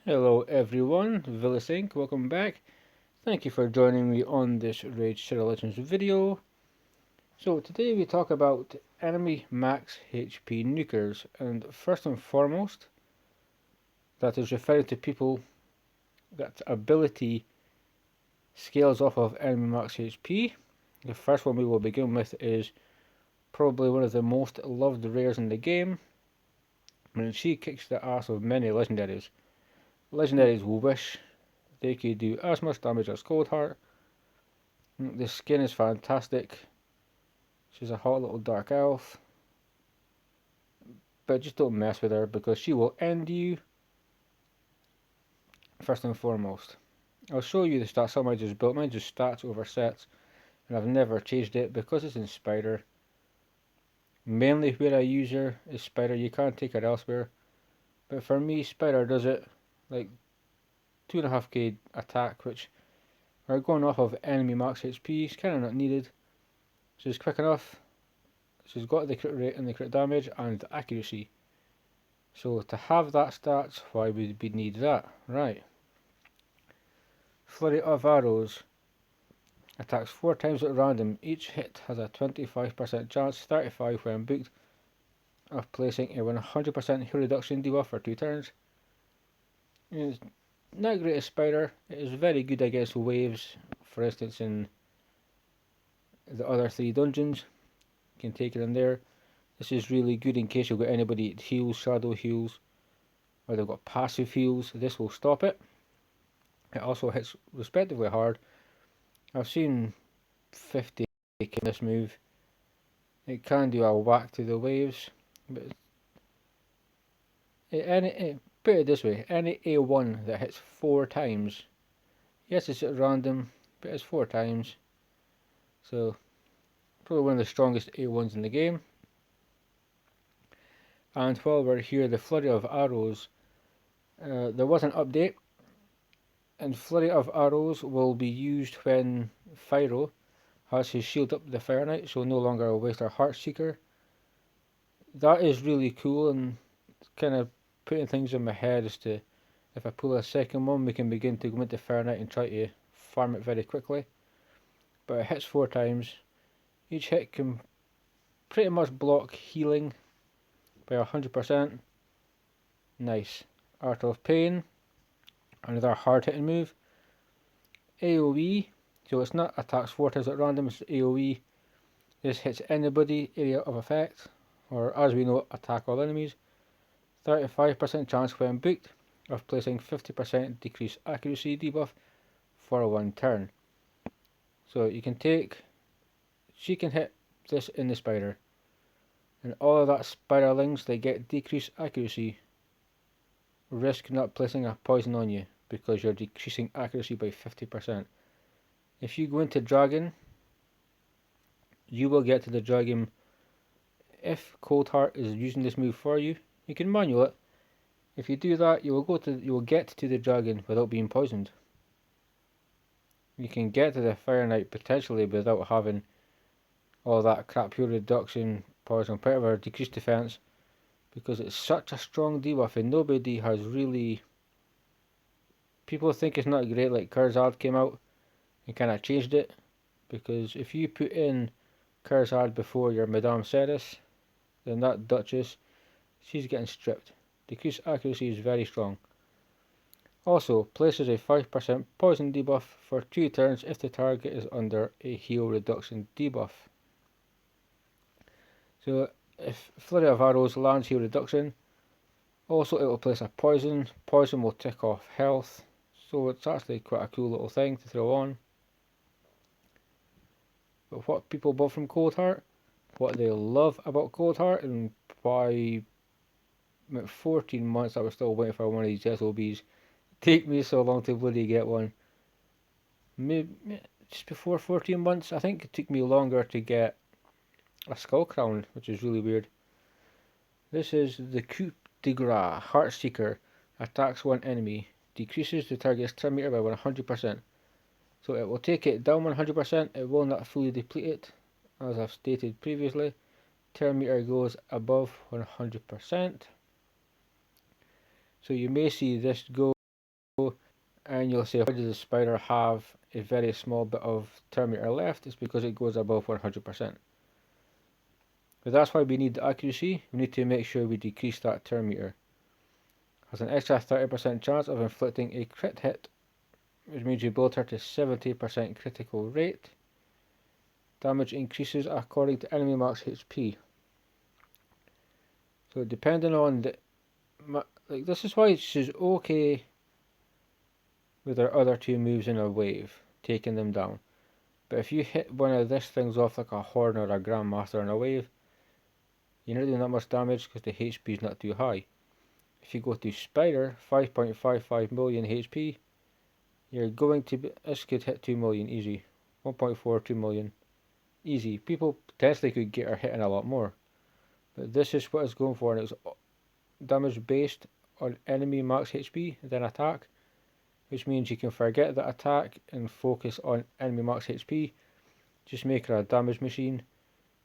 Hello everyone, Vilisink, welcome back. Thank you for joining me on this Raid Shadow Legends video. So today we talk about enemy max HP nukers, and first and foremost, that is referring to people that ability scales off of enemy max HP. The first one we will begin with is probably one of the most loved rares in the game, and she kicks the ass of many legendaries. Legendaries will wish they could do as much damage as Coldheart. The skin is fantastic. She's a hot little dark elf. But just don't mess with her because she will end you first and foremost. I'll show you the stats how I just built. Mine just stats over sets, and I've never changed it because it's in Spider. Mainly where I use her is Spider. You can't take her elsewhere. But for me, Spider does it like 2.5k attack, which are going off of enemy max HP. It's kind of not needed. She's quick enough. She's got the crit rate and the crit damage and the accuracy. So to have that stats, why would we need that? Right. Flurry of Arrows attacks 4 times at random. Each hit has a 25% chance, 35 when booked, of placing a 100% heal reduction debuff for 2 turns. It's not great as Spider. It is very good against waves. For instance, in the other 3 dungeons, you can take it in there. This is really good in case you've got anybody that heals, shadow heals, or they've got passive heals. This will stop it. It also hits respectively hard. I've seen 50 in this move. It can do a whack to the waves, but put it this way, any A1 that hits 4 times, yes it's at random, but it's 4 times, so probably one of the strongest A1s in the game. And while we're here, the Flurry of Arrows, there was an update, and Flurry of Arrows will be used when Pyro has his shield up the Fire Knight, so no longer a waste our Heartseeker. That is really cool, and kind of putting things in my head as to if I pull a second one, we can begin to go into Fire Knight and try to farm it very quickly. But it hits 4 times. Each hit can pretty much block healing by 100%. Nice. Art of Pain, another hard hitting move. AoE, so it's not attacks 4 times at random, it's AoE. This hits anybody, area of effect, or as we know, attack all enemies. 35% chance when booked of placing 50% decreased accuracy debuff for 1 turn. So you can take, she can hit this in the spider, and all of that spiderlings, they get decreased accuracy. Risk not placing a poison on you because you're decreasing accuracy by 50%. If you go into dragon, you will get to the dragon. If Coldheart is using this move for you, you can manual it. If you do that, you will get to the dragon without being poisoned. You can get to the Fire Knight potentially without having all that crap, heal reduction, poison, whatever, decreased defense, because it's such a strong debuff and nobody has really. People think it's not great, like Kurzard came out and kind of changed it, because if you put in Kurzard before your Madame Ceres, then that Duchess, she's getting stripped. Decreased accuracy is very strong. Also, places a 5% poison debuff for 2 turns if the target is under a heal reduction debuff. So, if Flurry of Arrows lands heal reduction, also it will place a poison. Poison will tick off health, so it's actually quite a cool little thing to throw on. But what people bought from Coldheart, what they love about Coldheart, and why 14 months I was still waiting for one of these SOBs. Take me so long to bloody get one. Maybe just before 14 months, I think it took me longer to get a skull crown, which is really weird. This is the Coup de Grace Heartseeker. Attacks one enemy, decreases the target's turn meter by 100%. So it will take it down 100%, it will not fully deplete it. As I've stated previously, turn meter goes above 100%. So you may see this go and you'll say, why does the spider have a very small bit of turn meter left? It's because it goes above 100%. But that's why we need the accuracy. We need to make sure we decrease that turn meter. Has an extra 30% chance of inflicting a crit hit, which means you build her to 70% critical rate. Damage increases according to enemy max HP. So depending on the, like, this is why she's okay with her other two moves in a wave, taking them down. But if you hit one of these things off like a Horn or a Grandmaster in a wave, you're not doing that much damage because the HP is not too high. If you go to Spider, 5.55 million HP, you're going to be, this could hit 2 million easy. 1.42 million easy. People potentially could get her hitting a lot more. But this is what it's going for, and it's damage based on enemy max HP and then attack, which means you can forget the attack and focus on enemy max HP. Just make her a damage machine.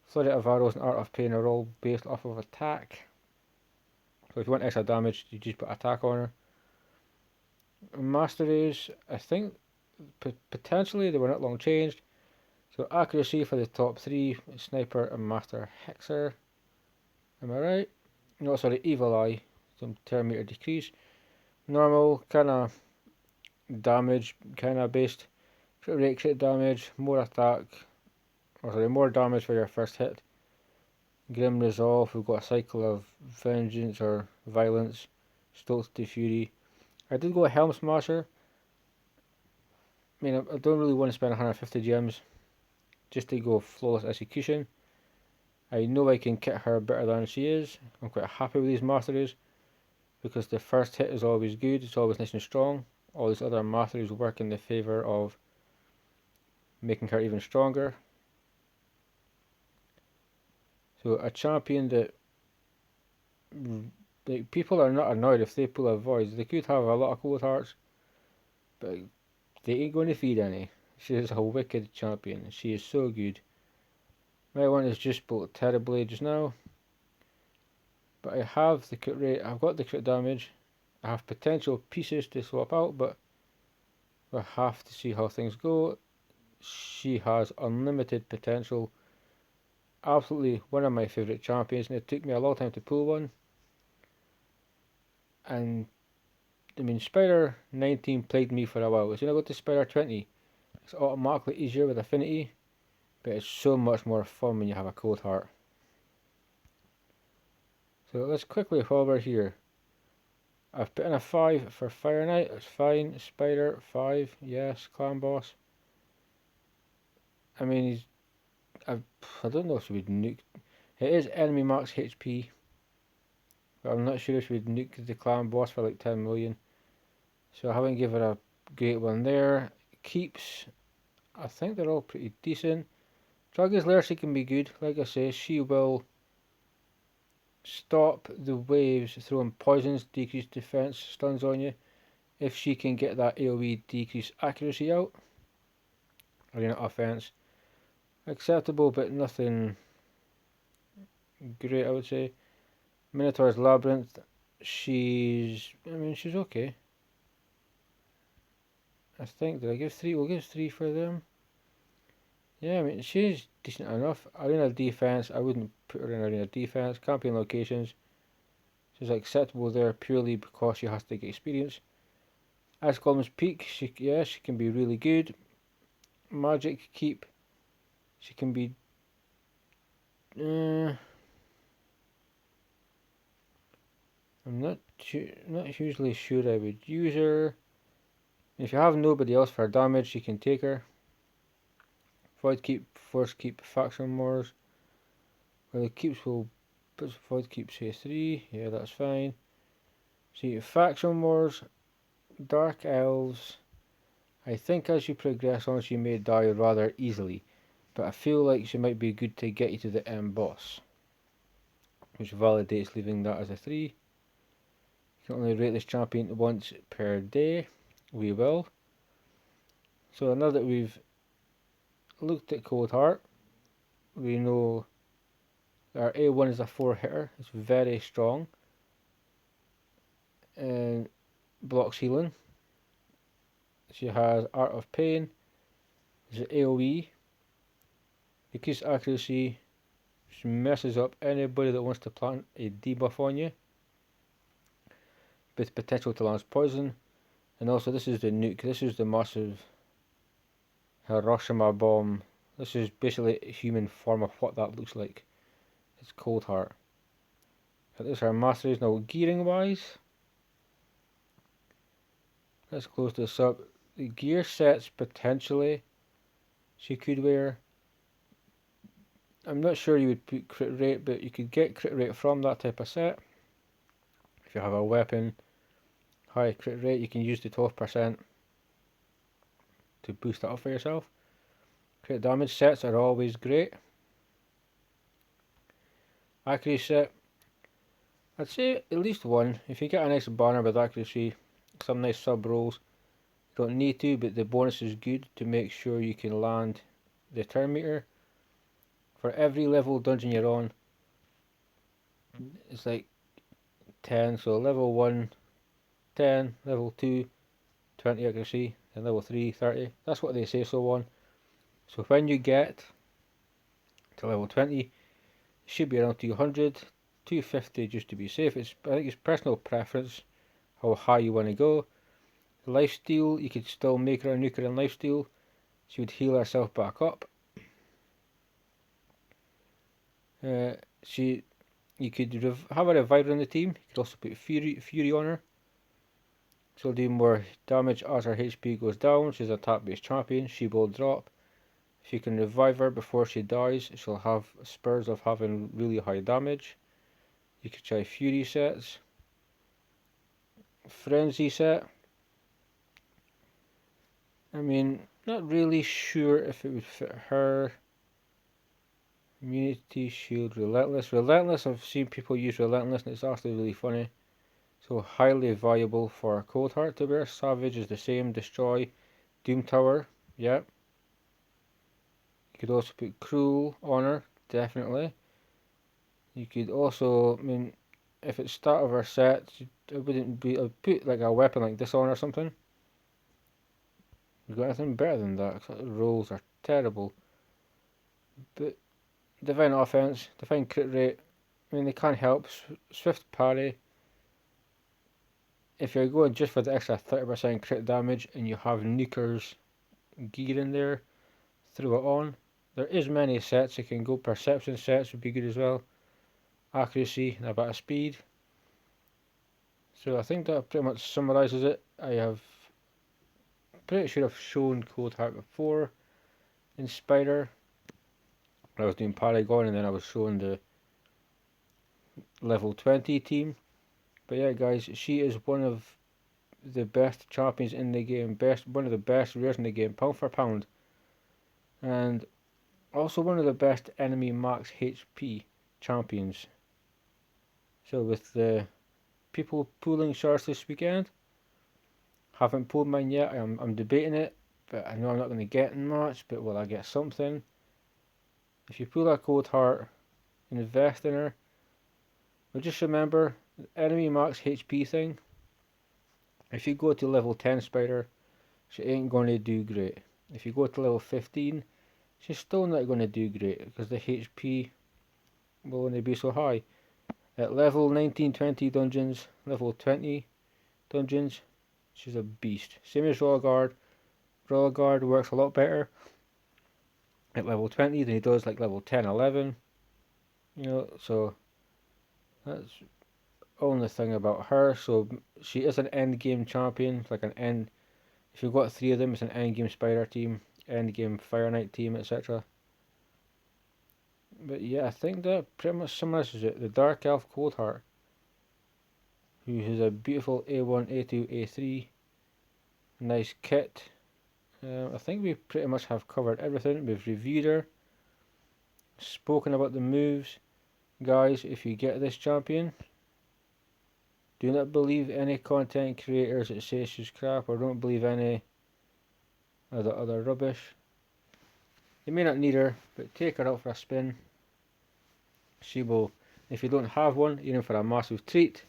Flurry of Arrows and Art of Pain are all based off of attack. So if you want extra damage, you just put attack on her. Masteries, I think potentially they were not long changed. So accuracy for the top three, Sniper and Master Hexer. Am I right? No, sorry, Evil Eye, some turn meter decrease. Normal, kinda damage, kinda based. Crit rate, crit damage, more attack, or sorry, more damage for your first hit. Grim Resolve, we've got a cycle of vengeance or violence, Stolz to Fury. I did go Helm Smasher. I mean, I don't really want to spend 150 gems just to go Flawless Execution. I know I can kit her better than she is. I'm quite happy with these masteries because the first hit is always good, it's always nice and strong. All these other masteries work in the favour of making her even stronger. So a champion that, like, people are not annoyed if they pull a Void. They could have a lot of Coldhearts, but they ain't going to feed any. She is a wicked champion. She is so good. My one is just built terribly just now, but I have the crit rate, I've got the crit damage, I have potential pieces to swap out, but we'll have to see how things go. She has unlimited potential. Absolutely one of my favourite champions, and it took me a long time to pull one. And I mean, Spider 19 plagued me for a while. As soon as I got to Spider 20, it's automatically easier with Affinity, but it's so much more fun when you have a Coldheart. So let's quickly, while we're here, I've put in a 5 for Fire Knight, that's fine. Spider, 5, yes. Clan Boss. I mean, I don't know if she would nuke. It is enemy max HP, but I'm not sure if she would nuke the Clan Boss for like 10 million. So I haven't given her a great one there. Keeps, I think they're all pretty decent. Dragon's Lair, she can be good. Like I say, she will stop the waves throwing poisons, decrease defense, stuns on you. If she can get that AoE decrease accuracy out. Arena offense. Acceptable, but nothing great, I would say. Minotaur's Labyrinth, she's okay. I think, did I give 3? We'll give 3 for them. Yeah, I mean, she's decent enough. Arena defense, I wouldn't put her in arena defense. Camping locations, she's acceptable there purely because she has to get experience. Ice Golem's Peak, she can be really good. Magic Keep, she can be. I'm not hugely sure I would use her. If you have nobody else for damage, you can take her. Void Keep, Force Keep, Faction Wars. Well, the keeps will put Void Keep say 3. Yeah, that's fine. See, Faction Wars, Dark Elves. I think as you progress on, she may die rather easily, but I feel like she might be good to get you to the end boss, which validates leaving that as a 3. You can only rate this champion once per day. We will. So now that we've looked at Coldheart, we know our A1 is a 4 hitter. It's very strong and blocks healing. She has Art of Pain, which is AoE. Increased accuracy, she messes up anybody that wants to plant a debuff on you, with potential to launch poison. And also this is the nuke, this is the massive Hiroshima bomb. This is basically a human form of what that looks like. It's Coldheart. This is her masteries. Now gearing wise, let's close this up. The gear sets potentially she could wear. I'm not sure you would put crit rate, but you could get crit rate from that type of set. If you have a weapon, high crit rate, you can use the 12% to boost that up for yourself. Crit damage sets are always great. Accuracy set, I'd say at least one. If you get a nice banner with accuracy, some nice sub rolls, you don't need to, but the bonus is good to make sure you can land the turn meter. For every level dungeon you're on, it's like 10, so level 1, 10, level 2, 20 accuracy, and level 3, 30. That's what they say so on. So when you get to level 20, it should be around 200, 250 just to be safe. I think it's personal preference how high you want to go. Lifesteal, you could still make her a nuker in lifesteal. She would heal herself back up. You could have a reviver in the team. You could also put Fury on her. She'll do more damage as her HP goes down. She's a attack based champion. She will drop. If you can revive her before she dies, she'll have spurs of having really high damage. You could try Fury sets. Frenzy set. I mean, not really sure if it would fit her. Immunity, shield, relentless. Relentless, I've seen people use relentless and it's actually really funny. So highly valuable for Coldheart to wear. Savage is the same. Destroy. Doom Tower, yep. You could also put Cruel on her, definitely. You could also, I mean, if it's start of her set, it wouldn't be, I'd put like a weapon like this on or something. You've got anything better than that, because the rolls are terrible. But Divine Offense, Divine Crit Rate, I mean, they can't help. Swift Parry. If you're going just for the extra 30% crit damage and you have Nuker's gear in there, throw it on. There is many sets you can go. Perception sets would be good as well. Accuracy and a bit of speed. So I think that pretty much summarises it. I have pretty sure I've shown Coldheart before in Spider. I was doing Paragon and then I was showing the level 20 team. But yeah guys, she is one of the best champions in the game, one of the best rares in the game, pound for pound. And also one of the best enemy max HP champions. So with the people pulling shards this weekend, haven't pulled mine yet. I'm debating it, but I know I'm not going to get much, but will I get something? If you pull a Coldheart, invest in her. But just remember, the enemy max HP thing, if you go to level 10 Spider, she ain't going to do great. If you go to level 15, she's still not going to do great, because the HP will only be so high. At level 19, 20 dungeons, level 20 dungeons, she's a beast. Same as Royal Guard. Royal Guard works a lot better at level 20 than he does like level 10, 11. You know, so that's the only thing about her. So she is an end game champion, like an end. If you've got 3 of them, it's an end game Spider team, end game Fire Knight team, etc. But yeah, I think that pretty much summarizes it. The Dark Elf Coldheart, who has a beautiful A1, A2, A3, nice kit. I think we pretty much have covered everything. We've reviewed her, spoken about the moves. Guys, if you get this champion, do not believe any content creators that say she's crap, or don't believe any of the other rubbish. You may not need her, but take her out for a spin. She will, if you don't have one, you're in for a massive treat.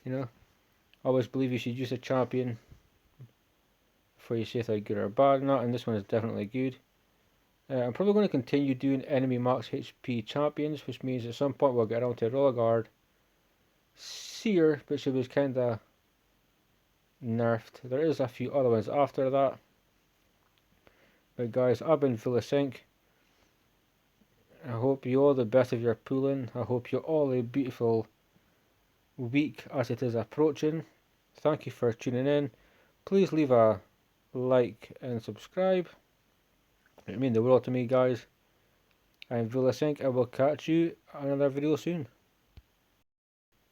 You know, always believe you should use a champion before you say if they're good or bad or not, and this one is definitely good. I'm probably going to continue doing enemy max HP champions, which means at some point we'll get around to Roller Guard, Seer, which was kinda nerfed. There is a few other ones after that. But guys, I've been Vilisink. I hope you all the best of your pooling. I hope you all a beautiful week as it is approaching. Thank you for tuning in. Please leave a like and subscribe. It means the world to me, guys. I'm Vilisink. I will catch you on another video soon.